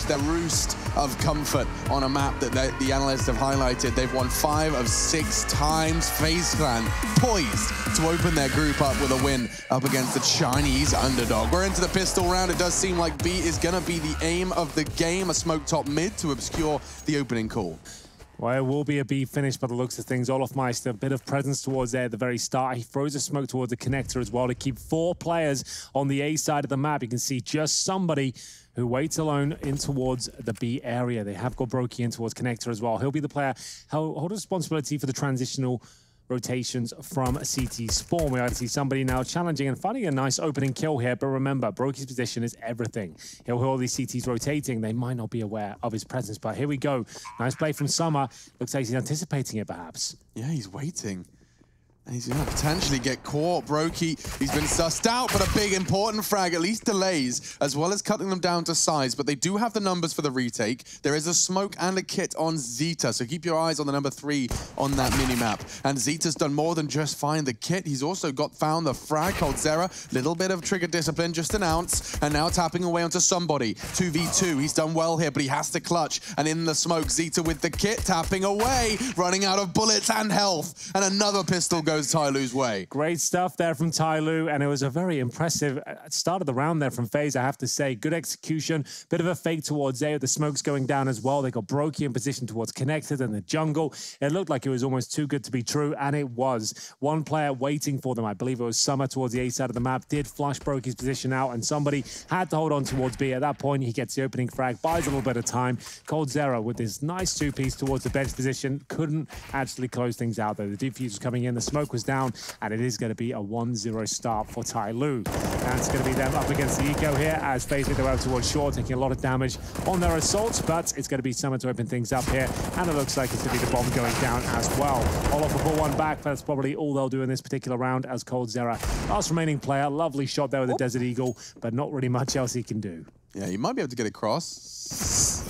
their roost of comfort on a map that the analysts have highlighted. They've won 5 of 6 times. FaZe Clan poised to open their group up with a win up against the Chinese underdog. We're into the pistol round. It does seem like B is going to be the aim of the game. A smoke top mid to obscure the opening call. Well, it will be a B finish by the looks of things. Olofmeister, a bit of presence towards there at the very start. He throws a smoke towards the connector as well to keep 4 players on the A side of the map. You can see just somebody who waits alone in towards the B area. They have got Brokey in towards connector as well. He'll be the player who'll hold responsibility for the transitional rotations from CT Spawn. We either see somebody now challenging and finding a nice opening kill here, but remember, Brokey's position is everything. He'll hear all these CTs rotating. They might not be aware of his presence, but here we go. Nice play from Summer. Looks like he's anticipating it, perhaps. Yeah, he's waiting. And he's going to potentially get caught. Brokey, he's been sussed out, but a big important frag at least delays, as well as cutting them down to size. But they do have the numbers for the retake. There is a smoke and a kit on Zeta, so keep your eyes on the number 3 on that mini-map. And Zeta's done more than just find the kit. He's also found the frag called Zera. Little bit of trigger discipline, just an ounce. And now tapping away onto somebody. 2v2, he's done well here, but he has to clutch. And in the smoke, Zeta with the kit, tapping away, running out of bullets and health. And another pistol goes Tyloo's way. Great stuff there from Tyloo, and it was a very impressive start of the round there from FaZe, I have to say. Good execution, bit of a fake towards A, the smoke's going down as well. They got Brokey in position towards connected and the jungle. It looked like it was almost too good to be true, and it was. One player waiting for them, I believe it was Summer towards the A side of the map, did flush Brokey's position out, and somebody had to hold on towards B. At that point, he gets the opening frag, buys a little bit of time. Cold Zera with his nice 2-piece towards the bench position, couldn't actually close things out though. The defuse was coming in, the smoke was down, and it is going to be a 1-0 start for Tyloo. And it's going to be them up against the eco here as FaZe make their way out towards shore, taking a lot of damage on their assaults, but it's going to be Summer to open things up here, and it looks like it's going to be the bomb going down as well. Olof will pull one back, but that's probably all they'll do in this particular round as Cold Zera, last remaining player. Lovely shot there with the Desert Eagle, but not really much else he can do. Yeah, you might be able to get across.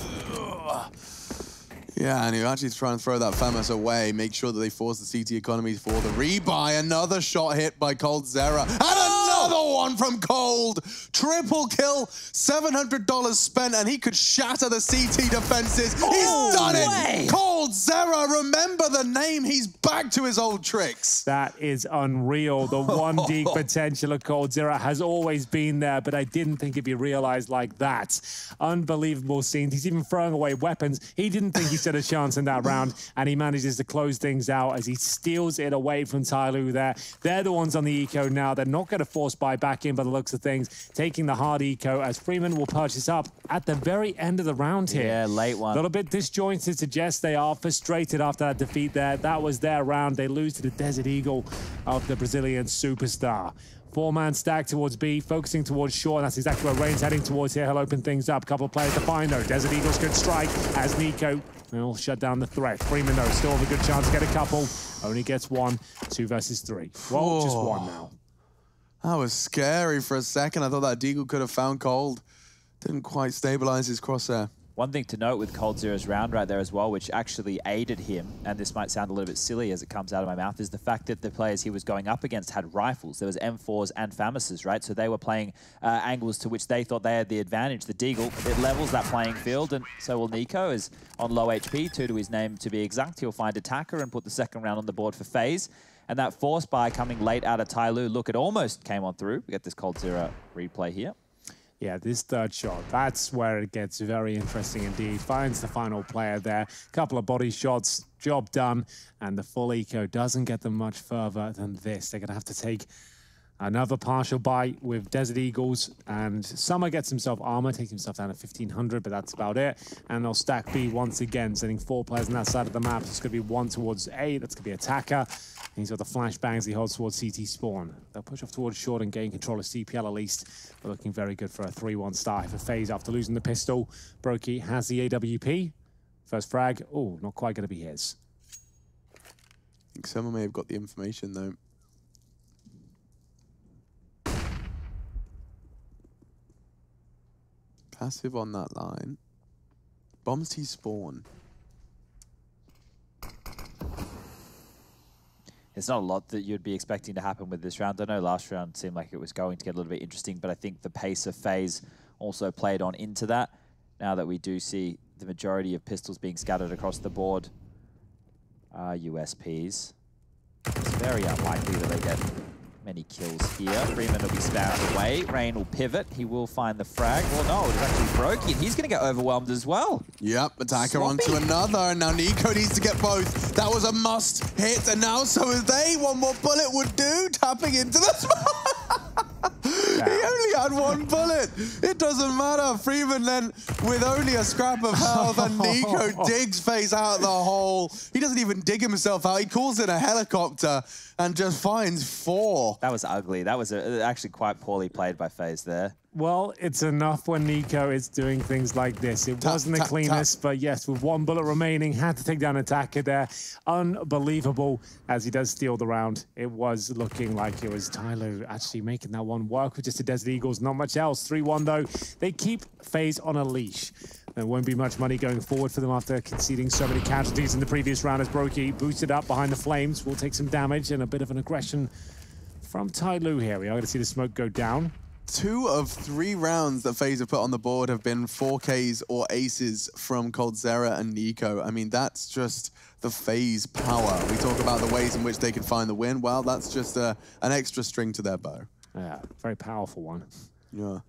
Yeah, and you actually try and throw that FAMAS away, make sure that they force the CT economy for the rebuy. Another shot hit by Cold Zera. And another one from Cold. Triple kill, $700 spent, and he could shatter the CT defenses. He's done it! Cold Zera, remember the name. He's back to his old tricks. That is unreal. The 1D potential of Cold Zera has always been there, but I didn't think it'd be realized like that. Unbelievable scenes. He's even throwing away weapons. He didn't think he stood a chance in that round, and he manages to close things out as he steals it away from Tyloo there. They're the ones on the eco now. They're not going to force buy back in by the looks of things, taking the hard eco as Freeman will purchase up at the very end of the round here. Yeah, late one. A little bit disjointed, suggests they are frustrated after that defeat there. That was their round. They lose to the Desert Eagle of the Brazilian superstar. 4-man stack towards B, focusing towards shore. That's exactly where Rain's heading towards here. He'll open things up. Couple of players to find, though. Desert Eagles could strike as Nico will shut down the threat. Freeman, though, still have a good chance to get a couple. Only gets 1, 2 versus 3. Well, just 1 now. That was scary for a second. I thought that Deagle could have found Cold. Didn't quite stabilize his crosshair. One thing to note with Cold Zera's round right there as well, which actually aided him, and this might sound a little bit silly as it comes out of my mouth, is the fact that the players he was going up against had rifles. There was M4s and FAMASes, right? So they were playing angles to which they thought they had the advantage. The Deagle, it levels that playing field, and so will Nico, is on low HP, 2 to his name to be exact. He'll find Attacker and put the second round on the board for FaZe. And that force buy coming late out of Tyloo, look, it almost came on through. We get this Cold Zera replay here. Yeah, this third shot, that's where it gets very interesting indeed. Finds the final player there. Couple of body shots, job done. And the full eco doesn't get them much further than this. They're going to have to take another partial bite with Desert Eagles. And Summer gets himself armor, takes himself down to 1,500, but that's about it. And they'll stack B once again, sending 4 players on that side of the map. It's going to be 1 towards A, that's going to be Attacker. And he's got the flashbangs he holds towards CT spawn. They'll push off towards short and gain control of CPL at least. But looking very good for a 3-1 start for FaZe after losing the pistol. Brokey has the AWP. First frag, oh, not quite going to be his. I think someone may have got the information though. Passive on that line. Bombs T spawn. It's not a lot that you'd be expecting to happen with this round. I know last round seemed like it was going to get a little bit interesting, but I think the pace of FaZe also played on into that. now that we do see the majority of pistols being scattered across the board are USPs. It's very unlikely that they get many kills here. Freeman will be spammed away. Rain will pivot. He will find the frag. Well, no, it's actually broken. He's going to get overwhelmed as well. Yep, attacker Sloppy. onto another. And now Nico needs to get both. That was a must hit, and now so is they. One more bullet would do. Tapping into the smoke. He only had one bullet. It doesn't matter. Freeman then with only a scrap of health, and Nico digs FaZe out the hole. He doesn't even dig himself out. He calls in a helicopter and just finds 4. That was ugly. That was actually quite poorly played by FaZe there. Well, it's enough when Nico is doing things like this. It wasn't the cleanest, but yes, with 1 bullet remaining, had to take down attacker there. Unbelievable as he does steal the round. It was looking like it was Tyloo actually making that one work with just the Desert Eagles. Not much else. 3-1 though. They keep FaZe on a leash. There won't be much money going forward for them after conceding so many casualties in the previous round as Brokey boosted up behind the flames. Will take some damage and a bit of an aggression from Tyloo here. We are going to see the smoke go down. 2 of 3 rounds that FaZe have put on the board have been 4Ks or aces from coldzera and Nico. I mean, that's just the FaZe power. We talk about the ways in which they can find the win. Well, that's just an extra string to their bow. Yeah, very powerful one. Yeah.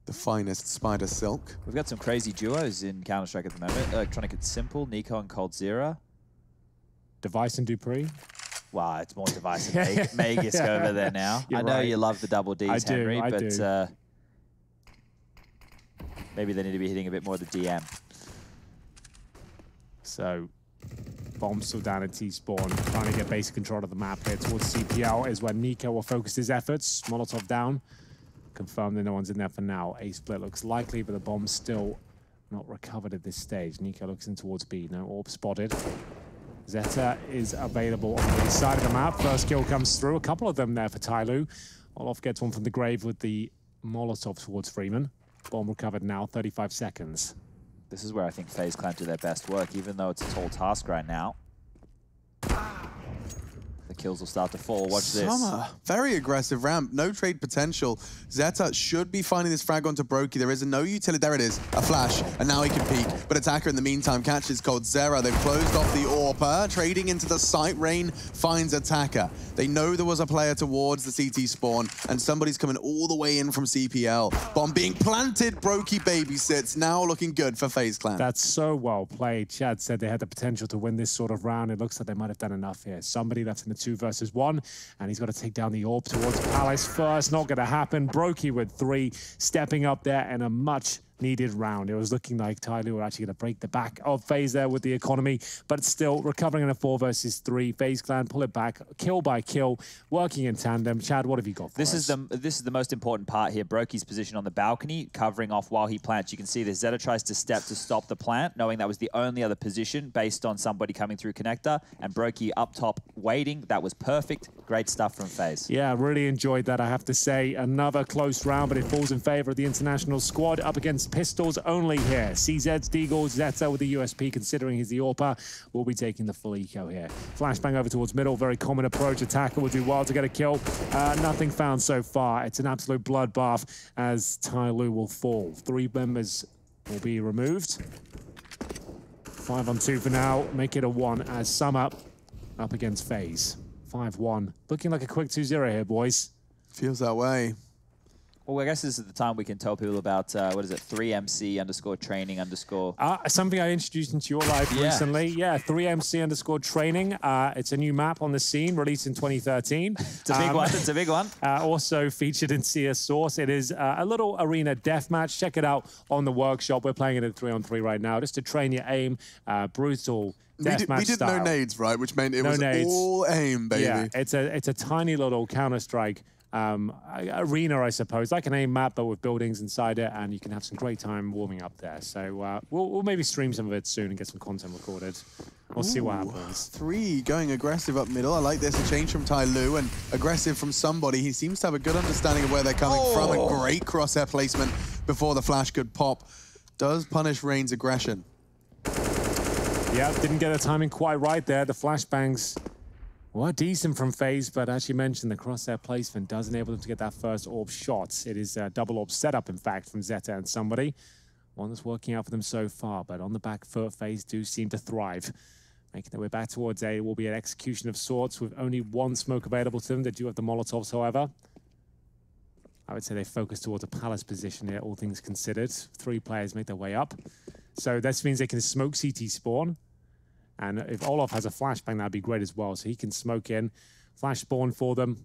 The finest spider silk. We've got some crazy duos in Counter-Strike at the moment. Electronic and Simple, Nico and coldzera. Device and Dupree. Wow, it's more Device and Magisk over there now. You're I know right. you love the double Ds, Henry, I but do. Maybe they need to be hitting a bit more of the DM. So, bomb still down at T-spawn, trying to get basic control of the map here towards CPL is where Nico will focus his efforts. Molotov down. Confirmed that no one's in there for now. A split looks likely, but the bomb's still not recovered at this stage. Nico looks in towards B. No orb spotted. Zeta is available on the side of the map. First kill comes through. A couple of them there for Tyloo. Olof gets one from the grave with the Molotov towards Freeman. Bomb recovered now, 35 seconds. This is where I think FaZe Clan do their best work, even though it's a tall task right now. The kills will start to fall. Watch this. Summer, very aggressive ramp. No trade potential. Zeta should be finding this frag onto Brokey. There is no utility. There it is. A flash. And now he can peek. But attacker in the meantime catches coldzera. They've closed off the AWP. Trading into the site. Rain finds attacker. They know there was a player towards the CT spawn. And somebody's coming all the way in from CPL. Bomb being planted. Brokey babysits. Now looking good for FaZe Clan. That's so well played. Chad said they had the potential to win this sort of round. It looks like they might have done enough here. Somebody left in the 2 versus 1, and he's got to take down the orb towards Palace first. Not going to happen. Brokey with 3, stepping up there in a much needed round. It was looking like Tyloo were actually going to break the back of FaZe there with the economy, but still recovering in a 4 versus 3. FaZe Clan pull it back, kill by kill, working in tandem. Chad, what have you got for us? This is the most important part here. Brokey's position on the balcony, covering off while he plants. You can see this. Zeta tries to step to stop the plant, knowing that was the only other position based on somebody coming through connector, and Brokey up top waiting. That was perfect. Great stuff from FaZe. Yeah, really enjoyed that, I have to say. Another close round, but it falls in favor of the international squad up against pistols only here. CZ's Deagle, Zeta with the USP, considering he's the AWPer, will be taking the full eco here. Flashbang over towards middle, very common approach. Attacker will do well to get a kill. Nothing found so far. It's an absolute bloodbath as Tyloo will fall. 3 members will be removed. 5 on 2 for now. Make it a 1 as Summer up against FaZe. 5-1. Looking like a quick 2-0 here, boys. Feels that way. Well, I guess this is the time we can tell people about, what is it, 3MC_training_. Something I introduced into your life recently. Yeah, 3MC_training. It's a new map on the scene, released in 2013. It's a big one. It's a big one. Also featured in CS Source. It is a little arena deathmatch. Check it out on the workshop. We're playing it at 3-on-3 right now, just to train your aim. Brutal. We did no nades, right? Which meant it was all aim, baby. Yeah, it's a tiny little Counter-Strike arena, I suppose, like an aim map, but with buildings inside it, and you can have some great time warming up there. So we'll maybe stream some of it soon and get some content recorded. We'll see what happens. 3 going aggressive up middle. I like this. A change from Tyloo and aggressive from somebody. He seems to have a good understanding of where they're coming from. A great crosshair placement before the flash could pop. Does punish Rain's aggression. Yeah, didn't get the timing quite right there. The flashbangs were decent from FaZe, but as you mentioned, the crosshair placement does enable them to get that first orb shot. It is a double orb setup, in fact, from Zeta and somebody. one that's working out for them so far, but on the back foot, FaZe do seem to thrive. Making their way back towards A will be an execution of sorts with only one smoke available to them. They do have the Molotovs, however. I would say they focus towards a Palace position here, all things considered. 3 players make their way up. So this means they can smoke CT spawn. And if Olof has a flashbang, that'd be great as well. So he can smoke in, flash spawn for them.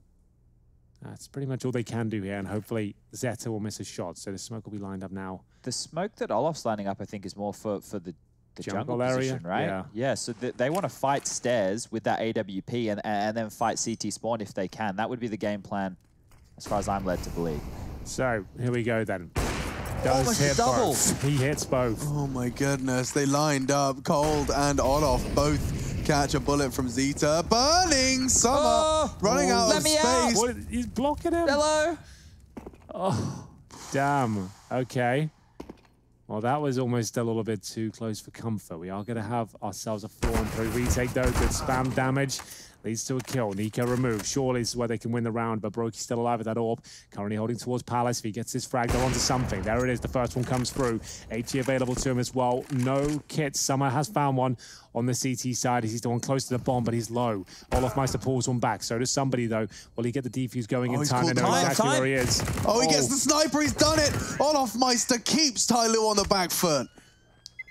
That's pretty much all they can do here, and hopefully Zeta will miss a shot. So the smoke will be lined up now. The smoke that Olof's lining up, I think, is more for the jungle area position, right? Yeah, so they want to fight stairs with that AWP and then fight CT spawn if they can. That would be the game plan, as far as I'm led to believe. So here we go then. Almost hit double. both. He hits both. Oh my goodness, they lined up. Cold and Olof both catch a bullet from Zeta. Burning Summer, running out of space. What, he's blocking him. Hello. Oh, damn. Okay. Well, that was almost a little bit too close for comfort. We are going to have ourselves a 4-on-3 retake, though. Good spam damage. Leads to a kill. Nico removed. Surely this is where they can win the round, but Brokey's still alive with that orb. Currently holding towards Palace. If he gets his frag, they're onto something. There it is. The first one comes through. HE available to him as well. No kits. Summer has found one on the CT side. He's the one close to the bomb, but he's low. Olofmeister pulls one back. So does somebody, though. Will he get the defuse going in time? They know exactly where he is. Oh, he gets the sniper. He's done it. Olofmeister keeps Tyloo on the back foot.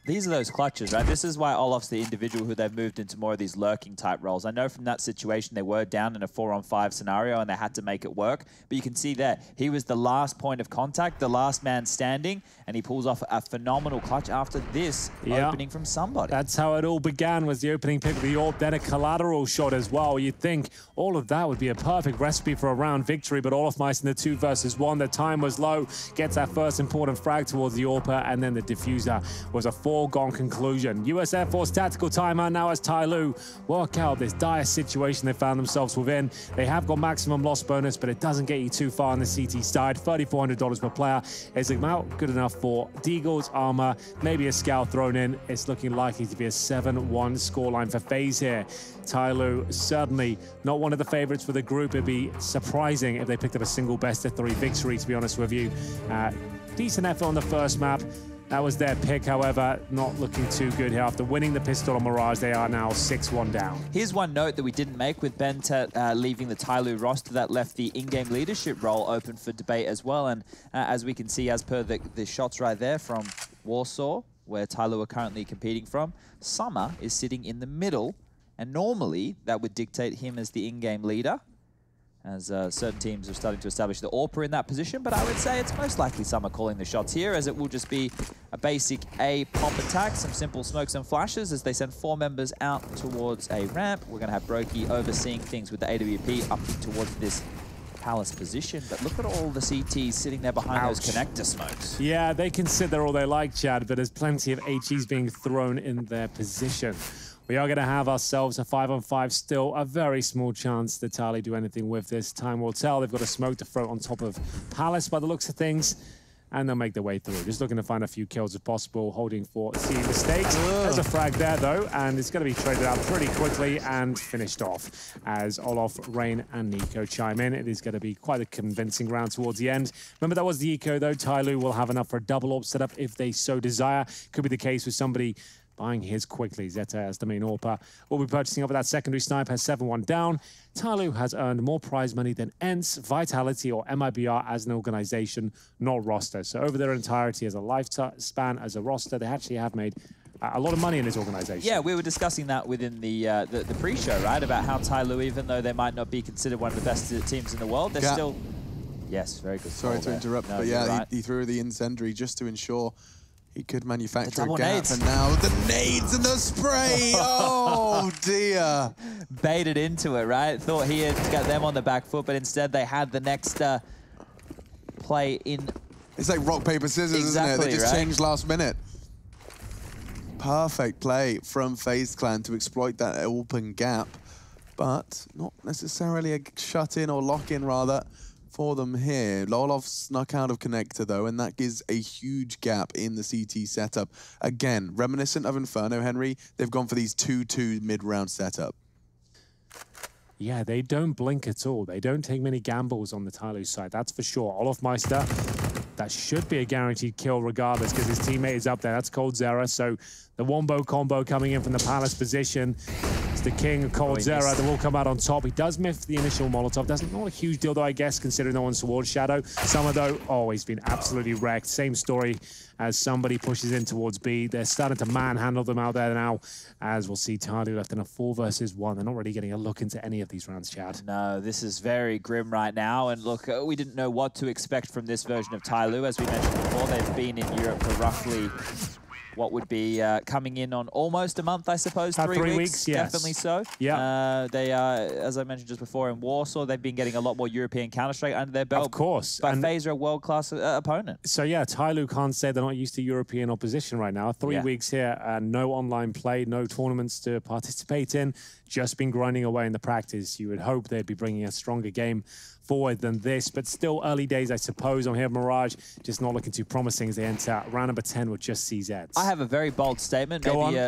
These are those clutches, right? This is why Olof's the individual who they've moved into more of these lurking type roles. I know from that situation they were down in a 4-on-5 scenario and they had to make it work. But you can see there, he was the last point of contact, the last man standing, and he pulls off a phenomenal clutch after this opening from somebody. That's how it all began, was the opening pick of the orb, then a collateral shot as well. You'd think all of that would be a perfect recipe for a round victory, but Olofmeister in the 2 versus 1. The time was low, gets that first important frag towards the AWPer, and then the diffuser was a foregone conclusion. US Air Force tactical timeout now as Tyloo work out this dire situation they found themselves within. They have got maximum loss bonus, but it doesn't get you too far on the CT side. $3,400 per player is about good enough for Deagle's armor, maybe a scout thrown in. It's looking likely to be a 7-1 scoreline for FaZe here. Tyloo certainly not one of the favorites for the group. It'd be surprising if they picked up a single best-of-3 victory, to be honest with you. Decent effort on the first map. That was their pick, however, not looking too good here. After winning the pistol on Mirage, they are now 6-1 down. Here's one note that we didn't make with Bentet leaving the Tyloo roster that left the in-game leadership role open for debate as well. And as we can see, as per the shots right there from Warsaw, where Tyloo are currently competing from, Summer is sitting in the middle. And normally, that would dictate him as the in-game leader, as certain teams are starting to establish the AWPer in that position, but I would say it's most likely Summer calling the shots here, as it will just be a basic A pop attack, some simple smokes and flashes as they send 4 members out towards a ramp. We're going to have Brokey overseeing things with the AWP up towards this Palace position, but look at all the CTs sitting there behind those connector smokes. Yeah, they can sit there all they like, Chad, but there's plenty of HEs being thrown in their position. We are going to have ourselves a 5-on-5 still. A very small chance that Tyloo do anything with this. Time will tell. They've got a smoke to throw on top of Palace by the looks of things. And they'll make their way through. Just looking to find a few kills if possible. Holding for seeing mistakes. There's a frag there, though. And it's going to be traded out pretty quickly and finished off. As Olof, Rain, and Nico chime in. It is going to be quite a convincing round towards the end. Remember, that was the eco, though. Tyloo will have enough for a double AWP setup if they so desire. Could be the case with somebody buying his quickly. Zeta as the main AWPer will be purchasing up with that secondary snipe, has 7-1 down. Tyloo has earned more prize money than ENCE, Vitality, or MIBR as an organization, not roster. So over their entirety as a lifespan as a roster, they actually have made a lot of money in this organization. Yeah, we were discussing that within the pre-show, right? About how Tyloo, even though they might not be considered one of the best teams in the world, they're still... Yes, very good. Sorry to interrupt, but yeah, he threw the incendiary just to ensure he could manufacture a gap, nades. and now the nades and the spray. Oh dear! Baited into it, right? Thought he had got them on the back foot, but instead they had the next play in. It's like rock paper scissors, exactly, isn't it? They just right? changed last minute. Perfect play from FaZe Clan to exploit that open gap, but not necessarily a shut-in or lock-in, rather, for them here. Lolov snuck out of connector, though, and that gives a huge gap in the CT setup. Again, reminiscent of Inferno, Henry, they've gone for these 2-2 mid-round setup. Yeah, they don't blink at all. They don't take many gambles on the Tyloo side, that's for sure. Olofmeister that should be a guaranteed kill regardless because his teammate is up there. That's coldzera. So the wombo combo coming in from the Palace position. It's the king of coldzera that will come out on top. He does miss the initial Molotov. That's not a huge deal though, I guess, considering no one's towards Shadow. Summer though, oh, he's been absolutely wrecked. Same story as somebody pushes in towards B. They're starting to manhandle them out there now, as we'll see Tyloo left in a 4 versus 1. They're not really getting a look into any of these rounds, Chad. No, this is very grim right now. And look, we didn't know what to expect from this version of Tyloo. As we mentioned before, they've been in Europe for roughly what would be coming in on almost a month, I suppose. 3 weeks, yes. Definitely so. Yeah. They are, as I mentioned just before, in Warsaw. They've been getting a lot more European Counter-Strike under their belt. Of course. But FaZe are a world-class opponent. So yeah, Tyloo can't say they're not used to European opposition right now. 3 weeks here, no online play, no tournaments to participate in, just been grinding away in the practice. You would hope they'd be bringing a stronger game forward than this, but still early days, I suppose. On here, Mirage just not looking too promising as they enter round number 10 with just CZs. I have a very bold statement,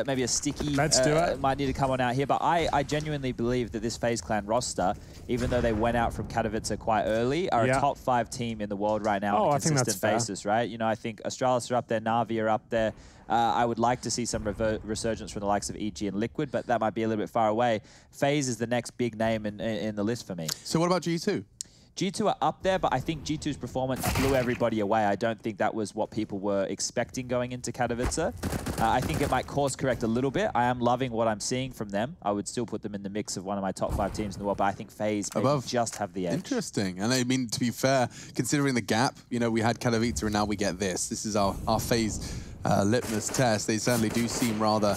maybe a sticky. Let's do it. Might need to come on out here, but I genuinely believe that this FaZe Clan roster, even though they went out from Katowice quite early, are a top 5 team in the world right now on a consistent basis, right? You know, I think Astralis are up there, Na'Vi are up there. I would like to see some resurgence from the likes of EG and Liquid, but that might be a little bit far away. FaZe is the next big name in the list for me. So what about G2? G2 are up there, but I think G2's performance blew everybody away. I don't think that was what people were expecting going into Katowice. I think it might course correct a little bit. I am loving what I'm seeing from them. I would still put them in the mix of one of my top 5 teams in the world, but I think FaZe just have the edge. Interesting. And I mean, to be fair, considering the gap, you know, we had Katowice and now we get this. This is our FaZe litmus test. They certainly do seem rather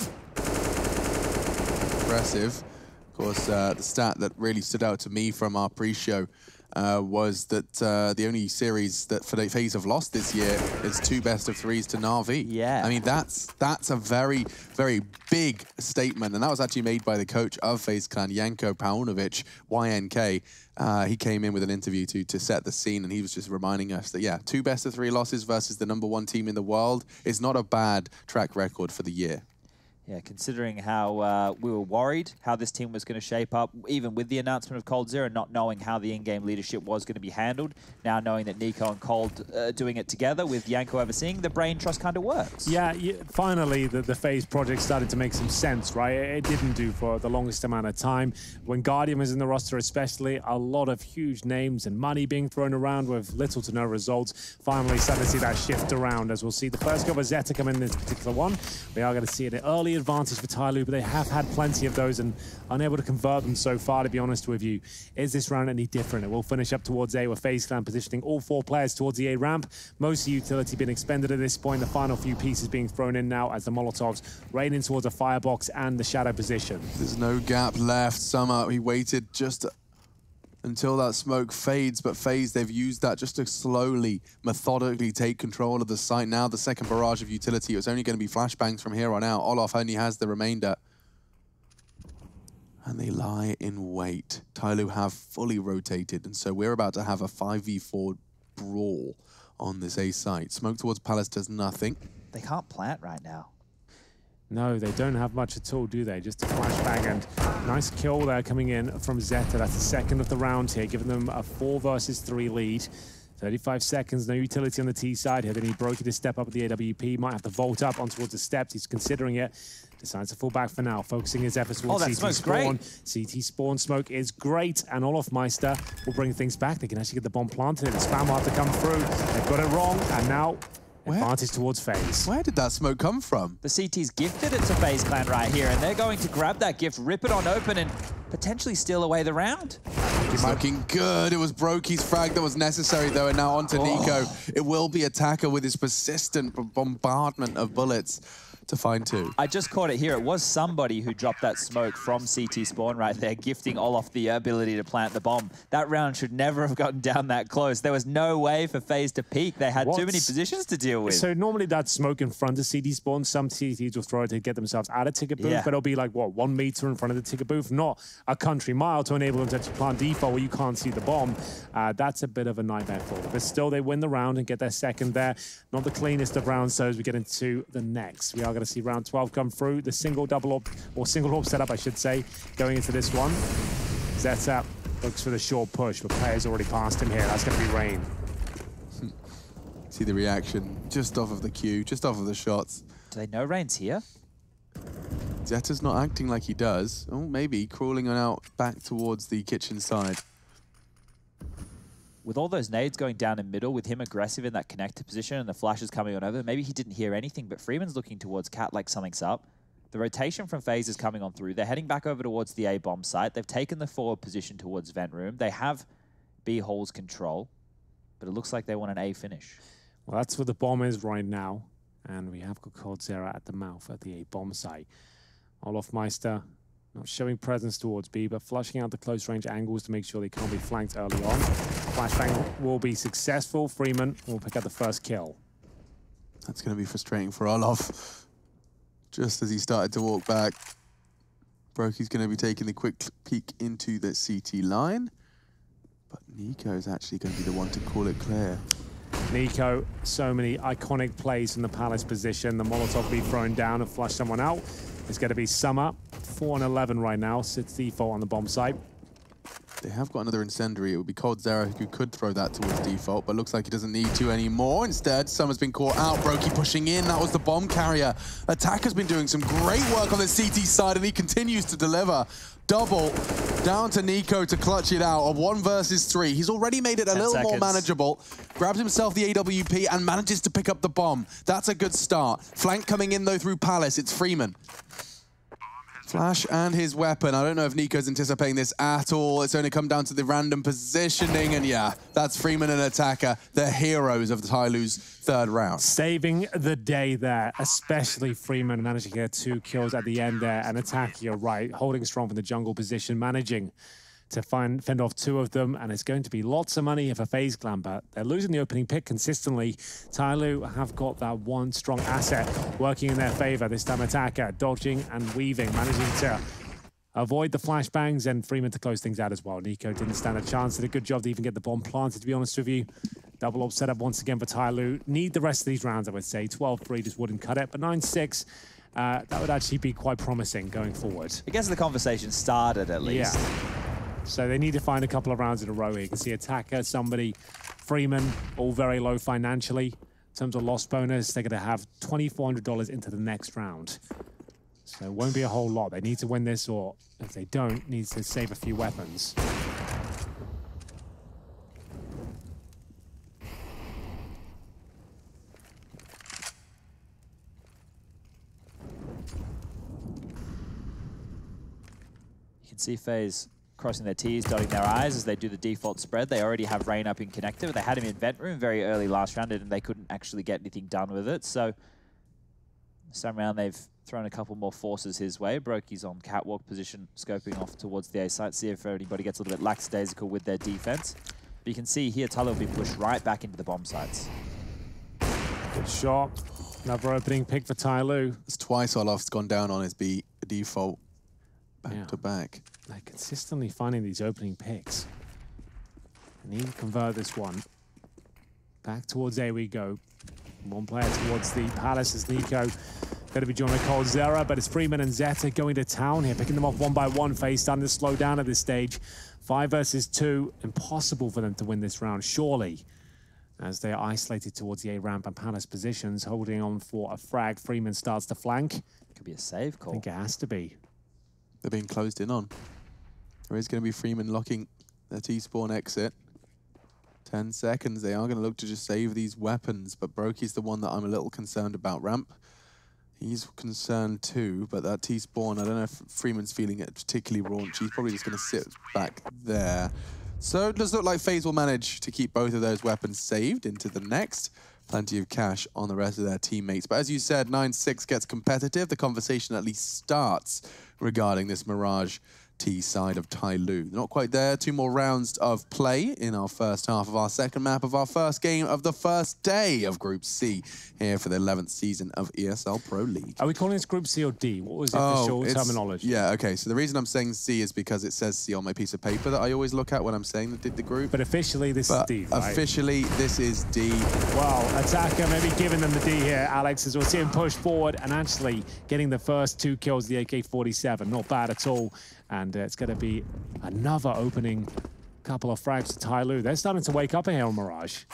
impressive. Of course, the stat that really stood out to me from our pre-show was that the only series that FaZe have lost this year is 2 best-of-3s to Na'Vi. Yeah. I mean, that's a very, very big statement, and that was actually made by the coach of FaZe Clan, Janko Paunovic, YNK. He came in with an interview to set the scene, and he was just reminding us that, yeah, 2 best-of-3 losses versus the #1 team in the world is not a bad track record for the year. Yeah, considering how we were worried how this team was going to shape up, even with the announcement of coldzera, not knowing how the in-game leadership was going to be handled, now knowing that Nico and Cold doing it together with Janko overseeing, the brain trust kind of works. Yeah, finally the FaZe project started to make some sense, right? It didn't do for the longest amount of time. When Guardian was in the roster especially, a lot of huge names and money being thrown around with little to no results. Finally starting to see that shift around, as we'll see the first go of Zeta come in this particular one. We are going to see an early advantage for Tyloo, but they have had plenty of those and unable to convert them so far, to be honest with you. Is this round any different? It will finish up towards A with FaZe Clan positioning all 4 players towards the A ramp. Most of the utility being expended at this point. The final few pieces being thrown in now as the Molotovs rain in towards a firebox and the shadow position. There's no gap left. Summer, he waited just until that smoke fades, but FaZe, they've used that just to slowly, methodically take control of the site. Now the second barrage of utility, it's only going to be flashbangs from here on out. Olof only has the remainder. And they lie in wait. Tyloo have fully rotated, and so we're about to have a 5v4 brawl on this A site. Smoke towards Palace does nothing. They can't plant right now. No, they don't have much at all, do they? Just a flashbang, and nice kill there coming in from Zeta. That's the second of the round here, giving them a 4 versus 3 lead. 35 seconds, no utility on the T side here. They need Brokey to step up at the AWP. Might have to vault up on towards the steps. He's considering it. Decides to fall back for now, focusing his efforts towards CT spawn. CT spawn smoke is great, and Olofmeister will bring things back. They can actually get the bomb planted. The spam will have to come through. They've got it wrong, and now advantage towards FaZe. Where did that smoke come from? The CT's gifted it to FaZe Clan right here, and they're going to grab that gift, rip it on open, and potentially steal away the round. It's looking good. It was Brokey's frag that was necessary, though, and now onto Nico. It will be Attacker with his persistent bombardment of bullets to find 2. I just caught it here. It was somebody who dropped that smoke from CT spawn right there, gifting Olof the ability to plant the bomb. That round should never have gotten down that close. There was no way for FaZe to peek. They had too many positions to deal with. So normally that smoke in front of CT spawn, some CTs will throw it to get themselves out of ticket booth, but it'll be like, what, 1 meter in front of the ticket booth, not a country mile to enable them to actually plant default where you can't see the bomb. That's a bit of a nightmare for them. But still, they win the round and get their second there. Not the cleanest of rounds, so as we get into the next. We are going to see round 12 come through. The single double orb, or single orb setup, I should say, going into this one. Zeta looks for the short push, but players already passed him here. That's going to be Rain. See the reaction just off of the cue, just off of the shots. Do they know Rain's here? Zeta's not acting like he does. Oh, maybe crawling on out back towards the kitchen side. With all those nades going down in middle, with him aggressive in that connector position and the flashes coming on over, maybe he didn't hear anything, but Freeman's looking towards Cat like something's up. The rotation from FaZe is coming on through. They're heading back over towards the A-bomb site. They've taken the forward position towards vent room. They have B-Hall's control, but it looks like they want an A finish. Well, that's where the bomb is right now. And we have got Coldzera at the mouth at the A-bomb site. Olofmeister not showing presence towards B, but flushing out the close range angles to make sure they can't be flanked early on. Flashbang will be successful. Freeman will pick up the first kill. That's going to be frustrating for Olof. Just as he started to walk back, Brokey's going to be taking the quick peek into the CT line. But Nico is actually going to be the one to call it clear. Nico, so many iconic plays from the Palace position. The Molotov be thrown down and flush someone out. It's going to be Summer, 4 and 11 right now. Sits default on the bomb site. They have got another incendiary. It would be Coldzera who could throw that towards default, but looks like he doesn't need to anymore. Instead, Summer's been caught out. Brokey pushing in. That was the bomb carrier. Attacker's been doing some great work on the CT side, and he continues to deliver. Double down to Nico to clutch it out. A 1 versus 3. He's already made it a little more manageable. Grabs himself the AWP and manages to pick up the bomb. That's a good start. Flank coming in, though, through Palace. It's Freeman. Flash and his weapon. I don't know if Nico's anticipating this at all. It's only come down to the random positioning, and yeah, that's Freeman and Attacker, the heroes of Tyloo's third round. Saving the day there, especially Freeman managing to get 2 kills at the end there, and Attacker, you're right, holding strong from the jungle position, managing to fend off 2 of them, and it's going to be lots of money for FaZe Clan, but they're losing the opening pick consistently. Tyloo have got that one strong asset working in their favor. This time Attacker dodging and weaving, managing to avoid the flashbangs, and Freeman to close things out as well. Nico didn't stand a chance, did a good job to even get the bomb planted, to be honest with you. Double up setup once again for Tyloo. Need the rest of these rounds, I would say. 12-3 just wouldn't cut it, but 9-6, that would actually be quite promising going forward. I guess the conversation started at least. Yeah. So they need to find a couple of rounds in a row here. You can see Attacker, somebody, Freeman, all very low financially. In terms of loss bonus, they're going to have $2,400 into the next round. So it won't be a whole lot. They need to win this, or if they don't, need to save a few weapons. You can see FaZe crossing their T's, dotting their I's as they do the default spread. They already have Rain up in connector, but they had him in vent room very early last round, and they couldn't actually get anything done with it. So this time around, they've thrown a couple more forces his way. Brokey's on catwalk position, scoping off towards the A site, see if anybody gets a little bit lackadaisical with their defense. But you can see here, Tyloo will be pushed right back into the bomb sites. Good shot. Another opening pick for Tyloo. It's twice Olof's gone down on his B default. Back to back. They're consistently finding these opening picks. They need to convert this one. Back towards A we go. One player towards the Palace is Nico. Going to be joined by Coldzera, but it's Freeman and Zeta going to town here, picking them off one by one. FaZe starting to slow down at this stage. 5 versus 2. Impossible for them to win this round, surely. As they are isolated towards the A ramp and Palace positions, holding on for a frag. Freeman starts to flank. Could be a save call. I think it has to be. They're being closed in on. There is going to be Freeman locking their T-spawn exit. 10 seconds. They are going to look to just save these weapons, but Brokey's the one that I'm a little concerned about. Ramp, he's concerned too, but that T-spawn, I don't know if Freeman's feeling it particularly raunchy. He's probably just going to sit back there. So it does look like FaZe will manage to keep both of those weapons saved into the next. Plenty of cash on the rest of their teammates. But as you said, 9-6 gets competitive. The conversation at least starts regarding this Mirage T side of Tyloo. Not quite there. 2 more rounds of play in our first half of our second map of our first game of the first day of Group C here for the 11th season of ESL Pro League. Are we calling this Group C or D? What was the official terminology? Yeah, okay. So the reason I'm saying C is because it says C on my piece of paper that I always look at when I'm saying the group. But officially, this is D, right? Officially, this is D. Well, Attacker maybe giving them the D here, Alex, as we'll see him push forward and actually getting the first 2 kills, the AK-47. Not bad at all. And it's going to be another opening couple of frags to Tyloo. They're starting to wake up here on Mirage.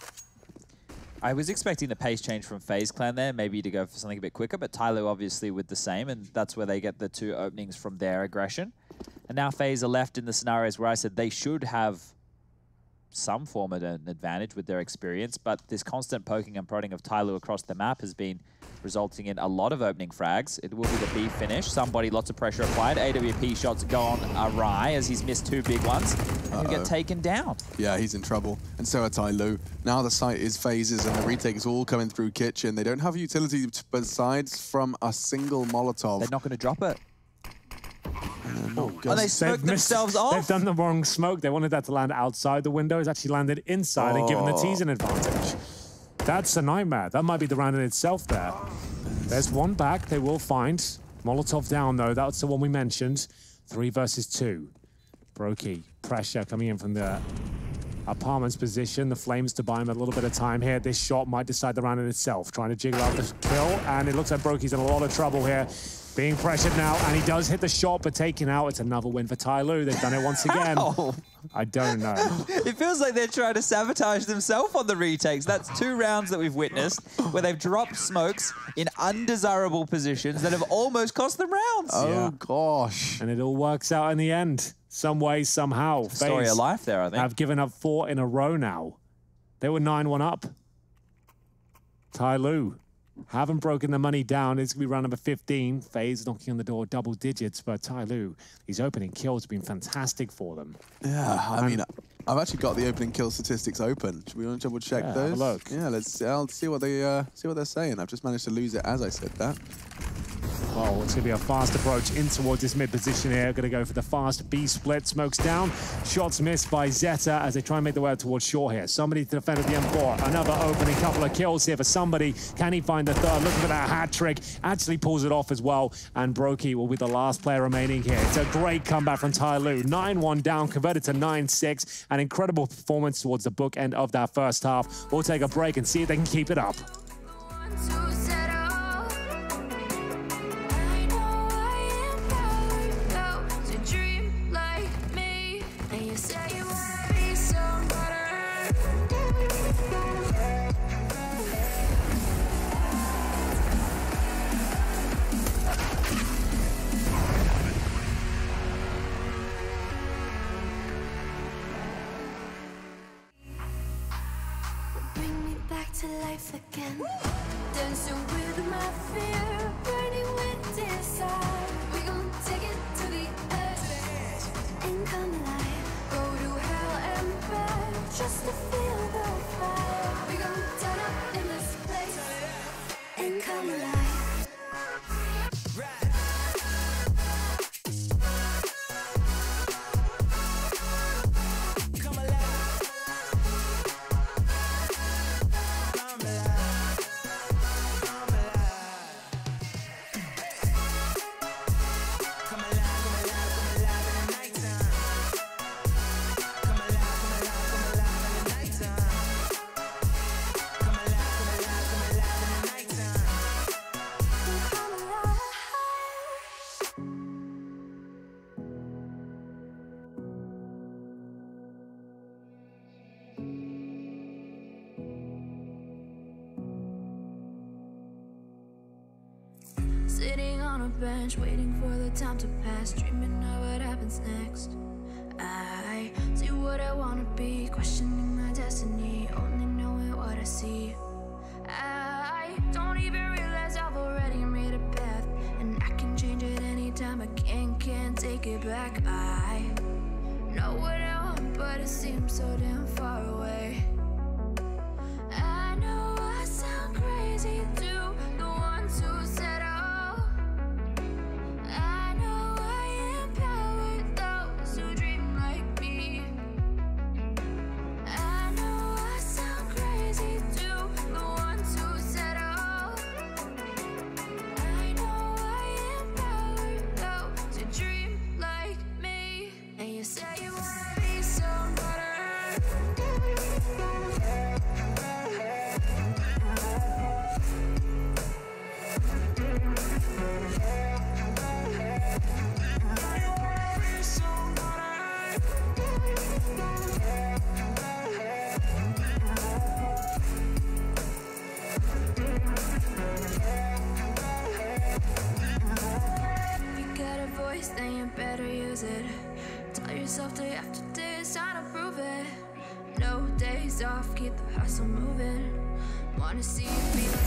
I was expecting the pace change from FaZe Clan there, maybe to go for something a bit quicker, but Tyloo obviously with the same, and that's where they get the 2 openings from their aggression. And now FaZe are left in the scenarios where I said they should have some form of an advantage with their experience, but this constant poking and prodding of Tyloo across the map has been resulting in a lot of opening frags. It will be the B finish. Somebody, lots of pressure applied. AWP shots gone awry as he's missed 2 big ones. And he'll get taken down. Yeah, he's in trouble. And so are Tyloo. Now the site is FaZe's and the retake is all coming through Kitchen. They don't have utility besides from a single Molotov. They're not going to drop it. Oh, they smoked themselves off? They've done the wrong smoke. They wanted that to land outside the window. It's actually landed inside and given the T's an advantage. That's a nightmare. That might be the round in itself there. There's one back. They will find. Molotov down, though. That's the one we mentioned. 3 versus 2. Brokey. Pressure coming in from the apartment's position. The Flames to buy him a little bit of time here. This shot might decide the round in itself. Trying to jiggle out the kill. And it looks like Brokey's in a lot of trouble here. Being pressured now, and he does hit the shot, but taken out. It's another win for Tyloo. They've done it once again. How? I don't know. It feels like they're trying to sabotage themselves on the retakes. That's 2 rounds that we've witnessed where they've dropped smokes in undesirable positions that have almost cost them rounds. Oh, gosh. And it all works out in the end. Some way, somehow. Story of life there, I think. Have given up 4 in a row now. They were 9-1 up. Tyloo haven't broken the money down. It's going to be round number 15. FaZe knocking on the door, double digits. But Tyloo, his opening kills have been fantastic for them. Yeah, I mean, I've actually got the opening kill statistics open. Should we want to double check those? Have a look. Yeah, I'll see what they're saying. I've just managed to lose it as I said that. Oh, it's going to be a fast approach in towards this mid position here. Going to go for the fast B split. Smokes down. Shots missed by Zeta as they try and make the way towards shore here. Somebody to defend at the M4. Another opening couple of kills here for somebody. Can he find the third? Looking for that hat trick. Actually pulls it off as well. And Brokey will be the last player remaining here. It's a great comeback from Tyloo. 9-1 down, converted to 9-6. An incredible performance towards the bookend of that first half. We'll take a break and see if they can keep it up. To life again, dancing with my fear, burning with desire. We gon' take it to the edge and come alive. Go to hell and back just to feel the fire. We gon' turn up in this place and come alive. Sitting on a bench, waiting for the time to pass, dreaming of what happens next. I see what I wanna be, questioning my destiny, only knowing what I see. I don't even realize I've already made a path, and I can change it anytime. I can't take it back. I know what I want, but it seems so damn far away. I know I sound crazy to the ones who said say you wanna be somebody. is it? Tell yourself day after day it's time to prove it. No days off, keep the hustle moving. Wanna see you feel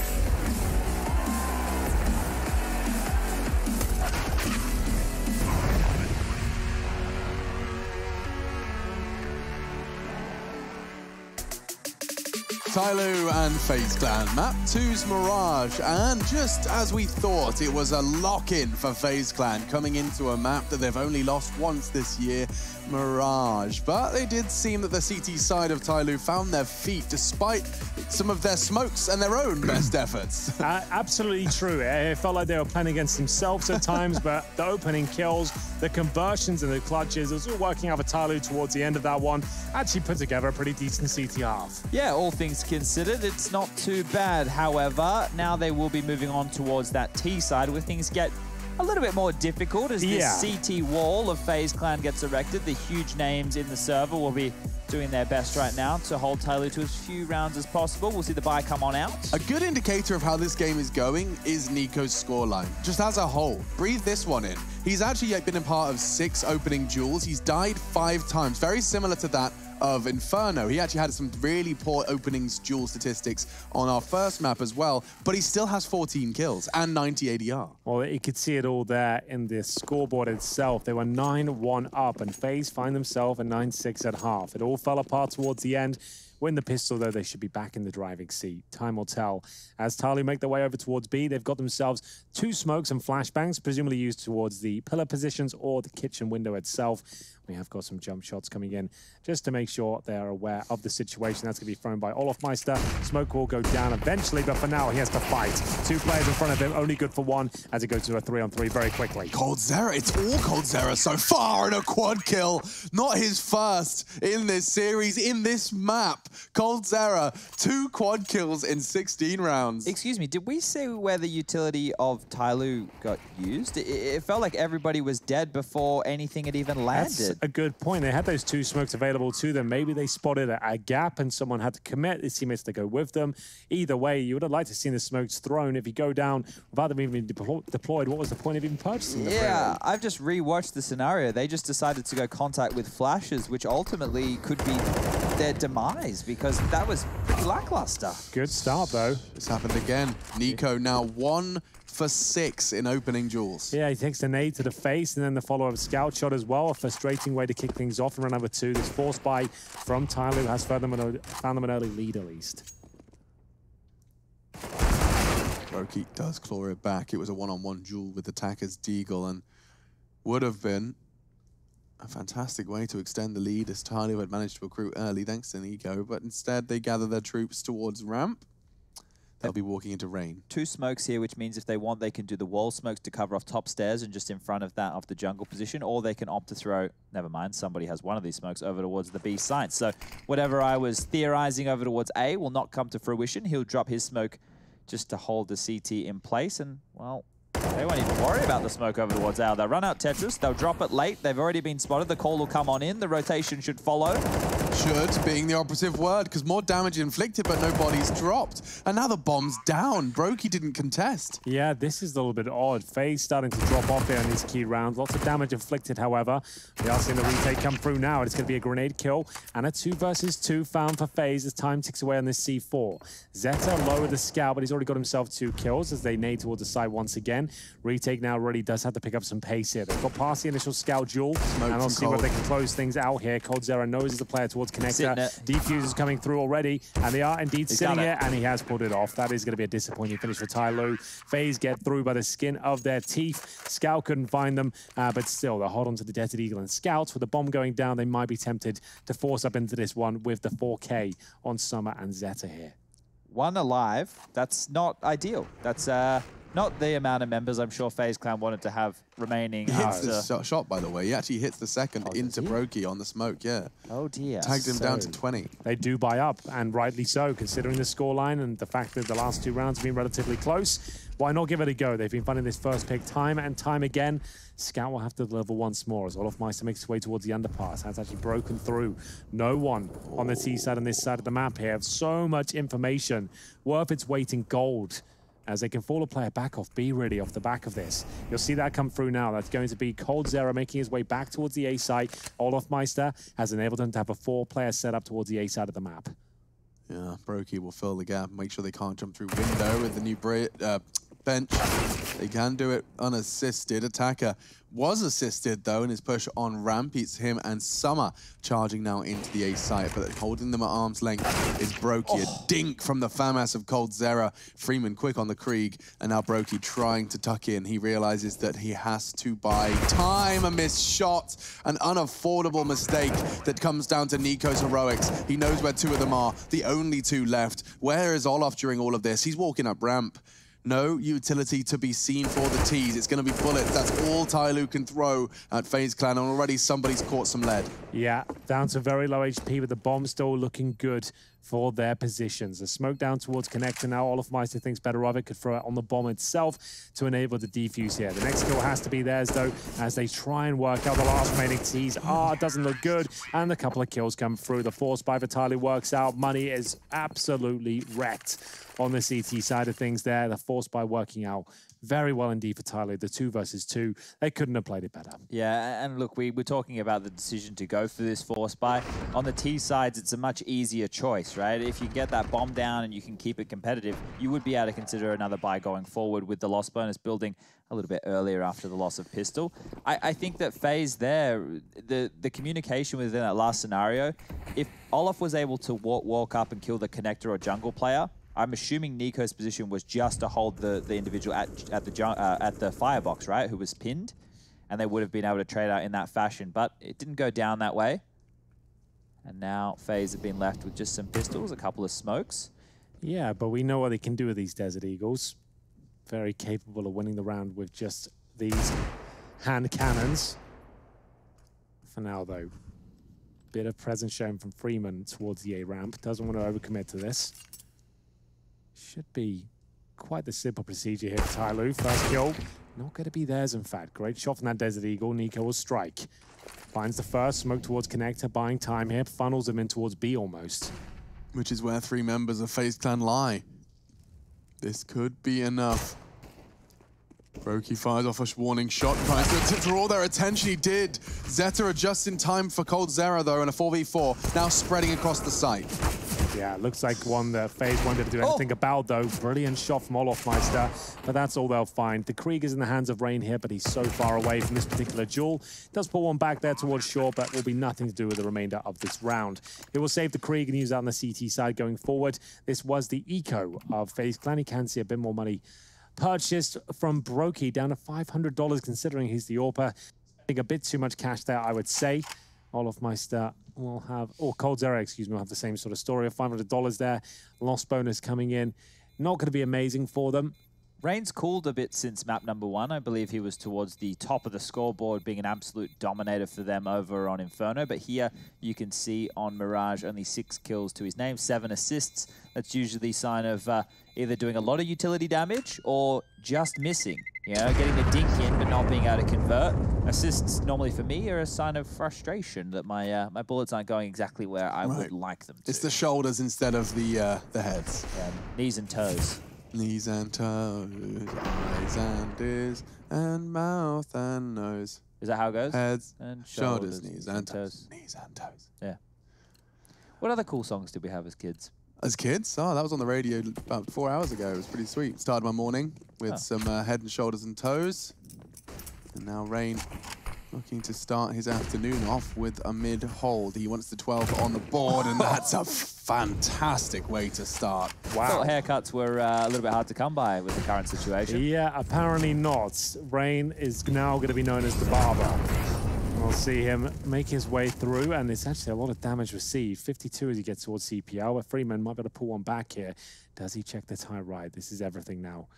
Tyloo and FaZe Clan. Map 2's Mirage, and just as we thought, it was a lock-in for FaZe Clan coming into a map that they've only lost once this year, Mirage. But they did seem that the CT side of Tyloo found their feet despite some of their smokes and their own best efforts. Absolutely true. It felt like they were playing against themselves at times, but the opening kills, the conversions and the clutches, it was all working out for Tyloo towards the end of that one. Actually put together a pretty decent CT half. Yeah, all things considered, it's not too bad. However, now they will be moving on towards that T side where things get a little bit more difficult as this CT wall of FaZe Clan gets erected. The huge names in the server will be doing their best right now to hold Tyloo to as few rounds as possible. We'll see the buy come on out. A good indicator of how this game is going is NiKo's scoreline, just as a whole. Breathe this one in. He's actually been a part of 6 opening duels. He's died 5 times, very similar to that of Inferno. He actually had some really poor openings duel statistics on our first map as well, but he still has 14 kills and 90 ADR. Well, you could see it all there in the scoreboard itself. They were 9-1 up, and FaZe find themselves at 9-6 at half. It all fell apart towards the end. Win the pistol, though, they should be back in the driving seat. Time will tell. As Tyloo make their way over towards B, they've got themselves 2 smokes and flashbangs, presumably used towards the pillar positions or the kitchen window itself. We have got some jump shots coming in just to make sure they're aware of the situation. That's going to be thrown by Olofmeister. Smoke will go down eventually, but for now, he has to fight. 2 players in front of him, only good for 1 as it goes to a 3-on-3 very quickly. coldzera, it's all coldzera so far, and a quad kill. Not his first in this series, in this map. coldzera, 2 quad kills in 16 rounds. Excuse me, did we say where the utility of Tyloo got used? It felt like everybody was dead before anything had even landed. That's a good point. They had those 2 smokes available to them. Maybe they spotted a gap and someone had to commit his teammates to go with them. Either way, you would have liked to see the smokes thrown. If you go down without them even deployed, what was the point of even purchasing them? Yeah, I've just rewatched the scenario. They just decided to go contact with flashes, which ultimately could be their demise because that was pretty lackluster. Good start, though. This happened again. NiKo now 1 for 6 in opening duels. Yeah, he takes the nade to the face and then the follow-up scout shot as well. A frustrating way to kick things off in round number 2. This force buy from Tyloo has found them an early lead at least. Brokey does claw it back. It was a one-on-one duel with attackers Deagle and would have been a fantastic way to extend the lead as Tyloo had managed to recruit early thanks to NiKo, but instead they gather their troops towards ramp. They'll be walking into rain. 2 smokes here, which means if they want, they can do the wall smokes to cover off top stairs and just in front of that of the jungle position, or they can opt to throw, never mind, somebody has one of these smokes over towards the B site. So whatever I was theorizing over towards A will not come to fruition. He'll drop his smoke just to hold the CT in place, and, well, they won't even worry about the smoke over towards A. They'll run out Tetris, they'll drop it late, they've already been spotted, the call will come on in, the rotation should follow. Should being the operative word, because more damage inflicted, but no bodies dropped. And now the bomb's down. Brokey didn't contest. Yeah, this is a little bit odd. FaZe starting to drop off here in these key rounds. Lots of damage inflicted, however. We are seeing the retake come through now. It's going to be a grenade kill and a 2 versus 2 found for FaZe as time ticks away on this C4. Zeta lowered the scout, but he's already got himself 2 kills as they nade towards the side once again. Retake now really does have to pick up some pace here. They've got past the initial scout duel, and I'll see whether they can close things out here. coldzera knows he's the player towards connector. Defuse is coming through already, and they are indeed sitting here, and he has pulled it off. That is going to be a disappointing finish for Tyloo. FaZe get through by the skin of their teeth. Scout couldn't find them, but still, they'll hold on to the Desert Eagle and Scouts. With the bomb going down, they might be tempted to force up into this one with the 4K on Summer and Zeta here. 1 alive, that's not ideal. That's not the amount of members I'm sure FaZe Clan wanted to have remaining. He hits the shot, by the way. He actually hits the second into Brokey on the smoke, yeah. Oh dear. Tagged him down to 20. They do buy up, and rightly so, considering the scoreline and the fact that the last 2 rounds have been relatively close. Why not give it a go? They've been finding this first pick time and time again. Scout will have to deliver once more as Olofmeister makes his way towards the underpass. Has actually broken through. No one on the T side and this side of the map here. So much information worth its weight in gold. as they can fall a player back off B really off the back of this. You'll see that come through now. That's going to be coldzera making his way back towards the A site. Olofmeister has enabled him to have a 4-player setup towards the A side of the map. Yeah, Brokey will fill the gap, make sure they can't jump through window with the new bench. They can do it unassisted. Attacker was assisted though in his push on ramp. It's him and Summer charging now into the A site, but holding them at arm's length is Brokey. A dink from the FAMAS of coldzera. Freeman quick on the Krieg, and now Brokey trying to tuck in. He realizes that he has to buy time. A missed shot, an unaffordable mistake that comes down to Nico's heroics. He knows where 2 of them are, the only 2 left. Where is Olof during all of this? He's walking up ramp. No utility to be seen for the T's. It's going to be bullets. That's all Tyloo can throw at FaZe Clan, and already somebody's caught some lead. Yeah, down to very low HP, but the bomb still looking good for their positions. The smoke down towards connector now. Olofmeister thinks better of it, could throw it on the bomb itself to enable the defuse here. The next kill has to be theirs, though, as they try and work out the last remaining T's. Doesn't look good, and a couple of kills come through. The force by Vitali works out. Money is absolutely wrecked on the CT side of things there. The force by working out very well indeed for Tyloo. The 2 versus 2, they couldn't have played it better. Yeah, and look, we're talking about the decision to go for this force buy. On the T sides, it's a much easier choice, right? If you get that bomb down and you can keep it competitive, you would be able to consider another buy going forward with the loss bonus building a little bit earlier after the loss of pistol. I think that FaZe there, the communication within that last scenario, if Olof was able to walk up and kill the connector or jungle player, I'm assuming Nico's position was just to hold the individual at the firebox, right, who was pinned, and they would have been able to trade out in that fashion, but it didn't go down that way. And now FaZe have been left with just some pistols, a couple of smokes. Yeah, but we know what they can do with these Desert Eagles. Very capable of winning the round with just these hand cannons. For now, though, bit of presence shown from Freeman towards the A ramp. Doesn't want to overcommit to this. Should be quite the simple procedure here for Tyloo. First kill, not going to be theirs, in fact. Great shot from that Desert Eagle. Nico will strike. Finds the first, smoke towards connector, buying time here. Funnels him in towards B almost. Which is where 3 members of FaZe Clan lie. This could be enough. Brokey fires off a warning shot, tries to draw their attention. He did. Zeta just in time for coldzera, though, in a 4v4, now spreading across the site. Yeah, looks like one that FaZe wanted to do anything about, though. Brilliant shot from Olofmeister, but that's all they'll find. The Krieg is in the hands of Rain here, but he's so far away from this particular duel. Does pull one back there towards shore, but will be nothing to do with the remainder of this round. It will save the Krieg and use that on the CT side going forward. This was the eco of FaZe Clan. He can see a bit more money purchased from Brokey, down to $500 considering he's the AWPer. I think a bit too much cash there, I would say. Olofmeister will have, or coldzera, excuse me, will have the same sort of story of $500 there. Loss bonus coming in. Not going to be amazing for them. Rain's cooled a bit since map number 1. I believe he was towards the top of the scoreboard, being an absolute dominator for them over on Inferno. But here you can see on Mirage only 6 kills to his name, 7 assists. That's usually a sign of either doing a lot of utility damage or just missing. You know, getting the dink in but not being able to convert. Assists normally for me are a sign of frustration that my my bullets aren't going exactly where I would like them to. It's the shoulders instead of the heads. Yeah, knees and toes. Knees and toes, eyes and ears, and mouth and nose. Is that how it goes? Heads, and shoulders, knees and toes. Knees and toes. Yeah. What other cool songs did we have as kids? As kids? Oh, that was on the radio about 4 hours ago. It was pretty sweet. Started my morning with some head and shoulders and toes. And now Rain looking to start his afternoon off with a mid-hold. He wants the 12 on the board, and that's a fantastic way to start. Wow. I thought haircuts were a little bit hard to come by with the current situation. Yeah, apparently not. Rain is now going to be known as the barber. We'll see him make his way through, and it's actually a lot of damage received. 52 as he gets towards CPL, but Freeman might be able to pull one back here. Does he check the tie right? This is everything now.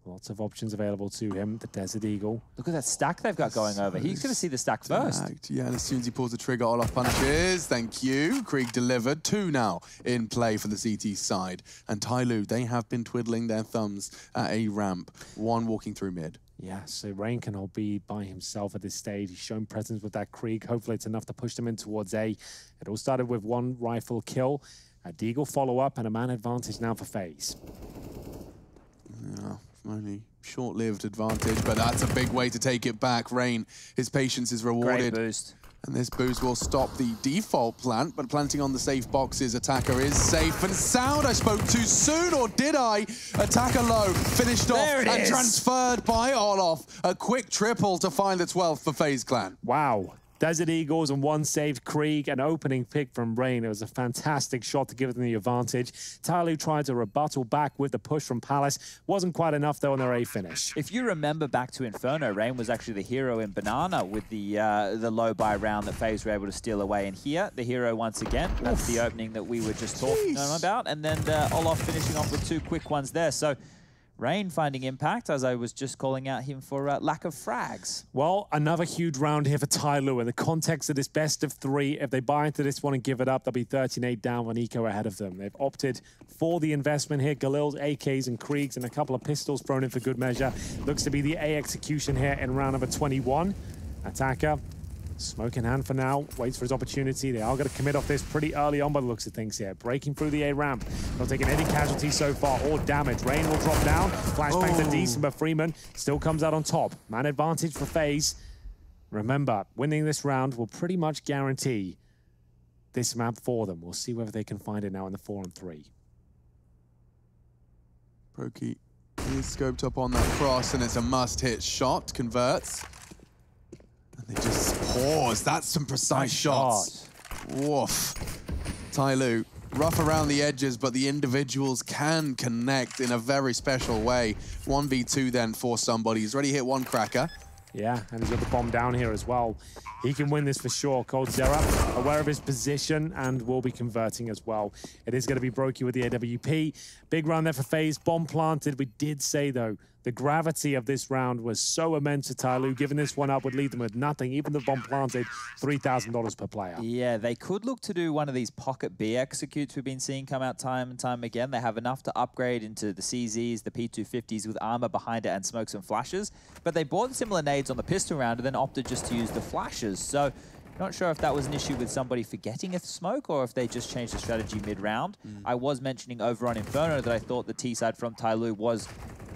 Lots of options available to him. The Desert Eagle. Look at that stack they've got going over. He's going to see the stack first. Yeah, and as soon as he pulls the trigger, Olof punches. Thank you. Krieg delivered. 2 now in play for the CT side. And Tyloo, they have been twiddling their thumbs at a ramp. 1 walking through mid. Yeah, so Rain can all be by himself at this stage. He's shown presence with that Krieg. Hopefully it's enough to push them in towards A. It all started with 1 rifle kill, a Deagle follow-up, and a man advantage now for FaZe. Yeah, only short-lived advantage, but that's a big way to take it back. Rain, his patience is rewarded. Great boost. And this boost will stop the default plant, but planting on the safe boxes, Attacker is safe and sound. I spoke too soon, or did I? Attacker low, finished off and transferred by Olof. A quick triple to find the 12th for FaZe Clan. Wow. Desert Eagles and one saved Krieg, an opening pick from Rain. It was a fantastic shot to give them the advantage. Tyloo tried to rebuttal back with the push from Palace. Wasn't quite enough, though, on their A finish. If you remember back to Inferno, Rain was actually the hero in Banana with the low buy round that FaZe were able to steal away. And here, the hero once again. That's the opening that we were just talking about. And then Olof finishing off with 2 quick ones there. So Rain finding impact, as I was just calling out him for lack of frags. Well, another huge round here for Tyloo. In the context of this best of 3, if they buy into this one and give it up, they'll be 13-8 down with Eco ahead of them. They've opted for the investment here. Galil's, AKs, and Kriegs, and a couple of pistols thrown in for good measure. Looks to be the A execution here in round number 21. Attacker, smoke in hand for now, waits for his opportunity. They are going to commit off this pretty early on by the looks of things here. Breaking through the A ramp. Not taking any casualties so far or damage. Rain will drop down. Flashbangs are decent, but Freeman still comes out on top. Man advantage for FaZe. Remember, winning this round will pretty much guarantee this map for them. We'll see whether they can find it now in the 4-on-3. Brokey is scoped up on that cross, and it's a must-hit shot. Converts. And they just pause. That's some precise shots. Woof. Tyloo, rough around the edges, but the individuals can connect in a very special way. 1v2 then for somebody. He's already hit one cracker. Yeah, and he's got the bomb down here as well. He can win this for sure. coldzera, aware of his position, and will be converting as well. It is going to be Brokey with the AWP. Big round there for FaZe. Bomb planted. We did say, though, the gravity of this round was so immense to Tyloo. Giving this one up would leave them with nothing. Even the bomb planted, $3,000 per player. Yeah, they could look to do one of these pocket B executes we've been seeing come out time and time again. They have enough to upgrade into the CZs, the P250s with armor behind it and smokes and flashes. But they bought similar nades on the pistol round and then opted just to use the flashes. So not sure if that was an issue with somebody forgetting a smoke or if they just changed the strategy mid-round. I was mentioning over on Inferno that I thought the T side from Tyloo was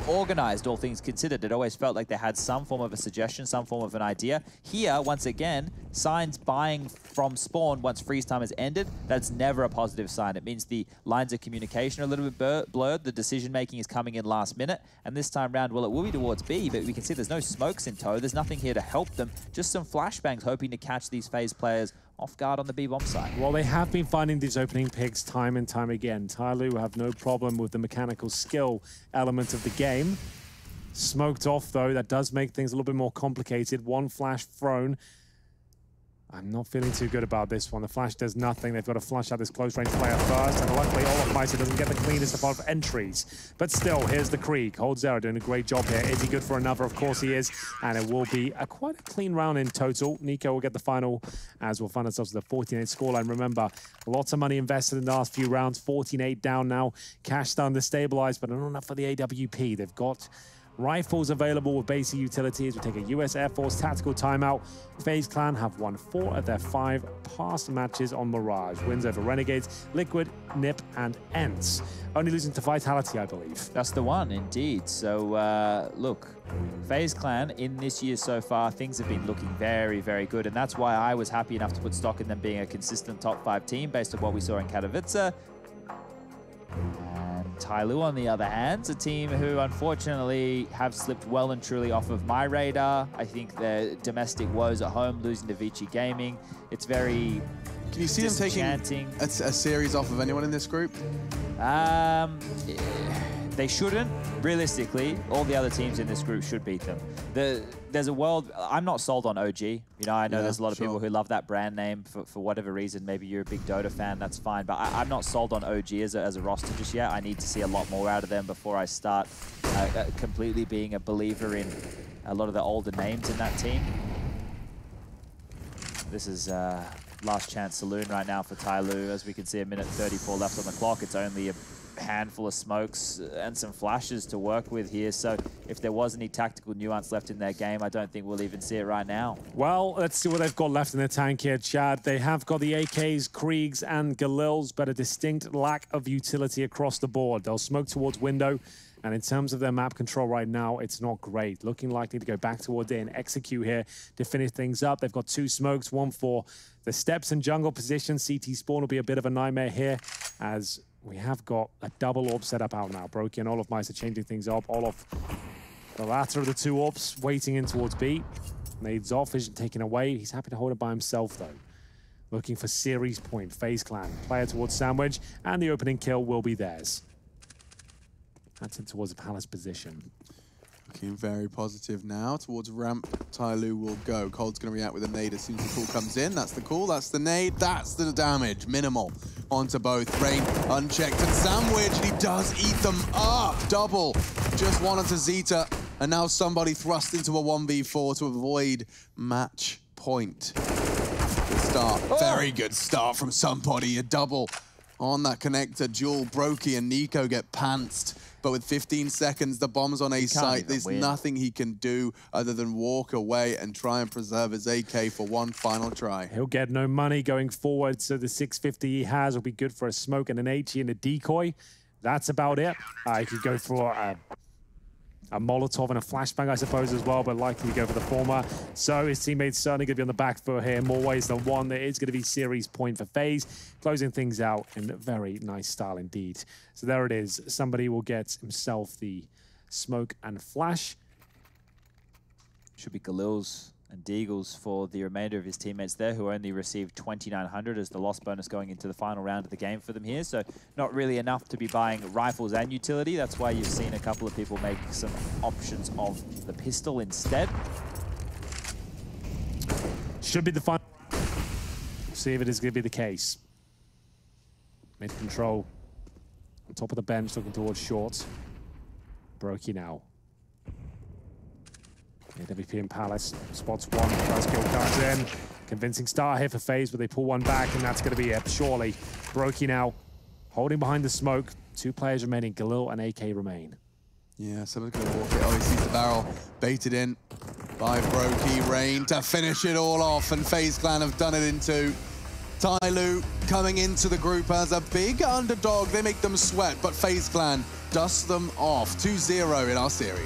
organized, all things considered. It always felt like they had some form of a suggestion, some form of an idea. Here, once again, signs buying from spawn once freeze time has ended, that's never a positive sign. It means the lines of communication are a little bit blurred, the decision-making is coming in last minute, and this time round, well, it will be towards B, but we can see there's no smokes in tow, there's nothing here to help them, just some flashbangs hoping to catch these FaZe players off guard on the B-bomb side. Well, they have been finding these opening picks time and time again. Tyloo have no problem with the mechanical skill element of the game. Smoked off, though, that does make things a little bit more complicated. One flash thrown. I'm not feeling too good about this one. The flash does nothing. They've got to flush out this close-range player first, and luckily Olof Meister doesn't get the cleanest of all entries. But still, here's the Krieg. coldzera doing a great job here. Is he good for another? Of course he is, and it will be quite a clean round in total. Nico will get the final, as we'll find ourselves with a 14-8 scoreline. Remember, lots of money invested in the last few rounds. 14-8 down now. Cash starting to stabilize, but not enough for the AWP. They've got rifles available with basic utilities. We take a US Air Force tactical timeout. FaZe Clan have won 4 of their 5 past matches on Mirage. Wins over Renegades, Liquid, Nip, and Ents. Only losing to Vitality, I believe. That's the one, indeed. So, look, FaZe Clan in this year so far, things have been looking very, very good. And that's why I was happy enough to put stock in them being a consistent top 5 team based on what we saw in Katowice. Tyloo, on the other hand, is a team who unfortunately have slipped well and truly off of my radar. I think their domestic woes at home, losing to Vici Gaming. It's very Can you see them taking a series off of anyone in this group? They shouldn't. Realistically, all the other teams in this group should beat them. There's a world... I'm not sold on OG. You know, I know there's a lot of people who love that brand name for whatever reason. Maybe you're a big Dota fan, that's fine. But I'm not sold on OG as a roster just yet. I need to see a lot more out of them before I start completely being a believer in a lot of the older names in that team. This is last chance Saloon right now for Tyloo. As we can see, 1:34 left on the clock. It's only a handful of smokes and some flashes to work with here. So if there was any tactical nuance left in their game, I don't think we'll even see it right now. Well, let's see what they've got left in their tank here, Chad. They have got the AKs, Kriegs, and Galils, but a distinct lack of utility across the board. They'll smoke towards window And in terms of their map control right now, it's not great. Looking likely to go back towards it and execute here to finish things up. They've got 2 smokes, one for the steps and jungle position. CT spawn will be a bit of a nightmare here, as we have got a double orb set up out now. Brokey and Olaf Maids are changing things up. Olaf, the latter of the 2 orbs, waiting in towards B. Maids off, vision taken away. He's happy to hold it by himself, though. Looking for series point. FaZe Clan, player towards Sandwich, and the opening kill will be theirs. That's it towards the Palace position. Looking very positive now. Towards ramp, Tyloo will go. Cold's going to react with a nade as soon as the call comes in. That's the call, that's the nade, that's the damage. Minimal onto both. Rain unchecked and Sandwich, and he does eat them up. Double, just one onto Zeta, and now somebody thrust into a 1v4 to avoid match point. Good start, very good start from somebody. A double on that connector. Jewel, Brokey, and Nico get pantsed. But with 15 seconds, the bomb's on A site. There's nothing he can do other than walk away and try and preserve his AK for one final try. He'll get no money going forward, so the 650 he has will be good for a smoke and an HE and a decoy. That's about it. He could go for a Molotov and a flashbang, I suppose, as well, but likely to go for the former. So his teammates certainly going to be on the back foot here, more ways than one. There is going to be series point for FaZe, closing things out in a very nice style indeed. So there it is. Somebody will get himself the smoke and flash. Should be Galil's and Deagle's for the remainder of his teammates there, who only received 2,900 as the loss bonus going into the final round of the game for them here. So not really enough to be buying rifles and utility. That's why you've seen a couple of people make some options of the pistol instead. Should be the final. See if it is going to be the case. Mid control. On top of the bench, looking towards short. Brokey now. WP in Palace, spots one, first kill comes in. Convincing start here for FaZe, but they pull one back, and that's going to be it, surely. Brokey now, holding behind the smoke. 2 players remaining, Galil and AK remain. Yeah, someone's going to walk it. Oh, he sees the barrel, baited in by Brokey. Rain to finish it all off, and FaZe Clan have done it in 2. Tyloo coming into the group as a big underdog. They make them sweat, but FaZe Clan dust them off. 2-0 in our series.